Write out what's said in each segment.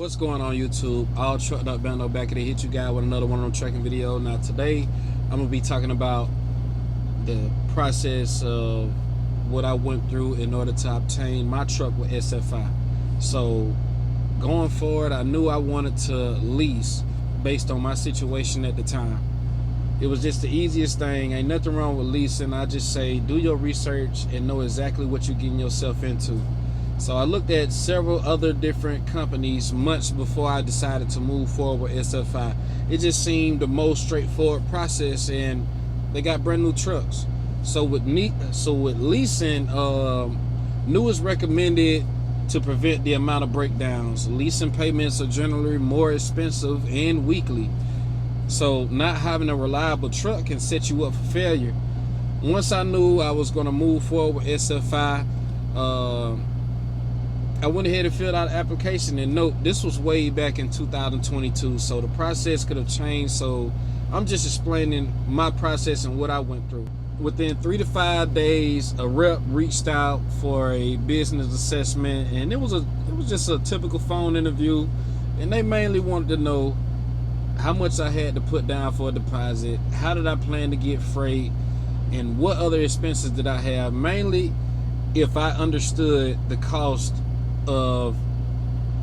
What's going on YouTube? All trucked up bando back at it, hit you guys with another one of them trucking video. Now today I'm gonna be talking about the process of what I went through in order to obtain my truck with SFI. So going forward, I knew I wanted to lease based on my situation at the time. It was just the easiest thing. Ain't nothing wrong with leasing. I just say do your research and know exactly what you're getting yourself into. So I looked at several other different companies months before I decided to move forward with SFI. It just seemed the most straightforward process, and they got brand new trucks. So with leasing, new is recommended to prevent the amount of breakdowns. Leasing payments are generally more expensive and weekly. So not having a reliable truck can set you up for failure. Once I knew I was going to move forward with SFI, I went ahead and filled out an application. And note, this was way back in 2022, so the process could have changed. So I'm just explaining my process and what I went through. Within 3 to 5 days, a rep reached out for a business assessment, and it was just a typical phone interview. And they mainly wanted to know how much I had to put down for a deposit, how did I plan to get freight, and what other expenses did I have. Mainly, if I understood the cost of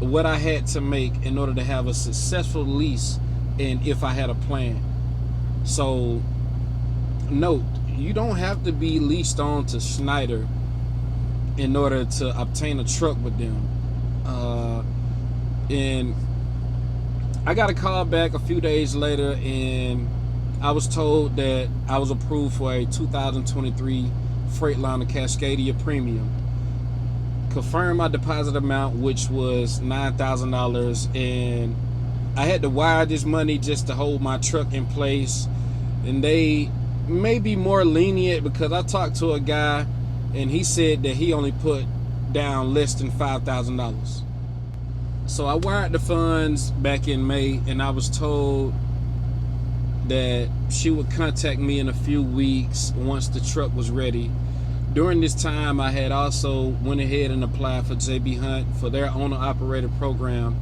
what I had to make in order to have a successful lease, and if I had a plan. So note, you don't have to be leased on to Schneider in order to obtain a truck with them. And I got a call back a few days later, and I was told that I was approved for a 2023 Freightliner Cascadia Premium. Confirmed my deposit amount, which was $9,000, and I had to wire this money just to hold my truck in place. And they may be more lenient because I talked to a guy and he said that he only put down less than $5,000. So I wired the funds back in May, and I was told that she would contact me in a few weeks once the truck was ready. During this time, I had also went ahead and applied for JB Hunt for their owner-operator program.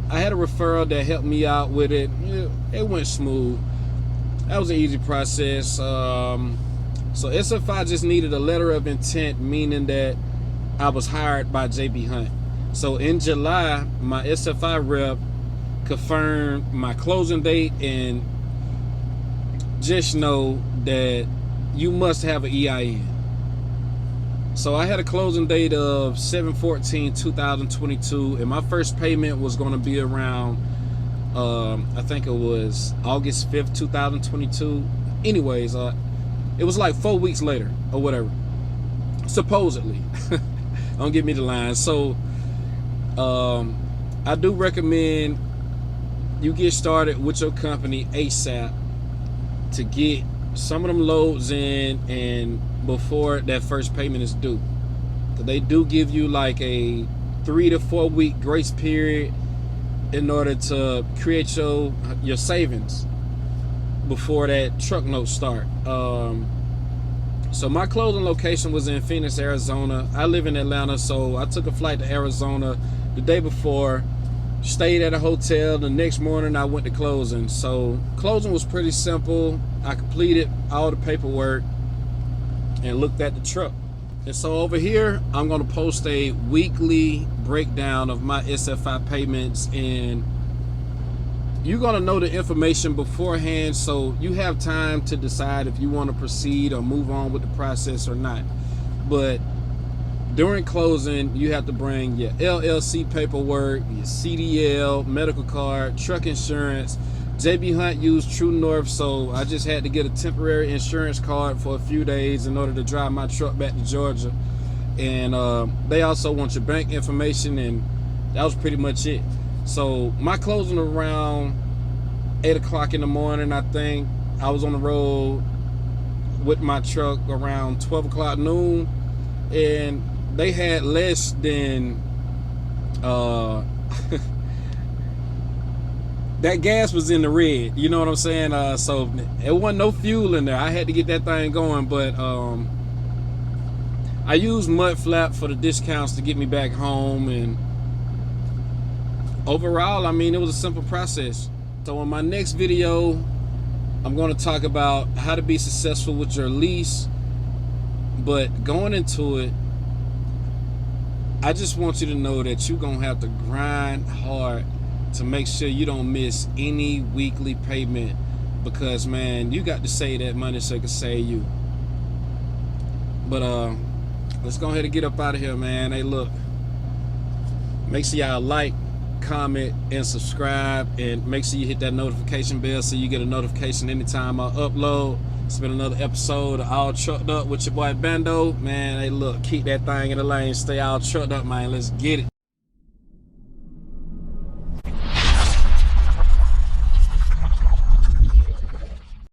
I had a referral that helped me out with it. It went smooth. That was an easy process. So SFI just needed a letter of intent, meaning that I was hired by JB Hunt. So in July, my SFI rep confirmed my closing date, and just know that you must have an EIN. So I had a closing date of 7/14/2022, and my first payment was going to be around, I think it was August 5th, 2022. Anyways, it was like 4 weeks later or whatever, supposedly. Don't give me the line. So I do recommend you get started with your company ASAP to get some of them loads in, and before that first payment is due. They do give you like a 3 to 4 week grace period in order to create your savings before that truck note start. So my closing location was in Phoenix, Arizona. I live in Atlanta, so I took a flight to Arizona the day before, stayed at a hotel. The next morning I went to closing. So closing was pretty simple. I completed all the paperwork and looked at the truck. And so over here, I'm going to post a weekly breakdown of my SFI payments, and you're going to know the information beforehand, so you have time to decide if you want to proceed or move on with the process or not. But during closing, you have to bring your LLC paperwork, your CDL, medical card, truck insurance. JB Hunt used True North, so I just had to get a temporary insurance card for a few days in order to drive my truck back to Georgia. And they also want your bank information, and that was pretty much it. So my closing around 8 o'clock in the morning, I think. I was on the road with my truck around 12 o'clock noon, and they had less than that gas was in the red, you know what I'm saying? So it wasn't no fuel in there. I had to get that thing going, but I used Mud Flap for the discounts to get me back home. And overall, I mean, it was a simple process. So in my next video, I'm going to talk about how to be successful with your lease. But going into it, I just want you to know that you're going to have to grind hard to make sure you don't miss any weekly payment, because, man, you got to save that money so it can save you. But let's go ahead and get up out of here, man. Hey, look, make sure y'all like, comment, and subscribe, and make sure you hit that notification bell so you get a notification anytime I upload. It's been another episode of All Trucked Up with your boy Bando. Man, hey, look, keep that thing in the lane. Stay all trucked up, man. Let's get it.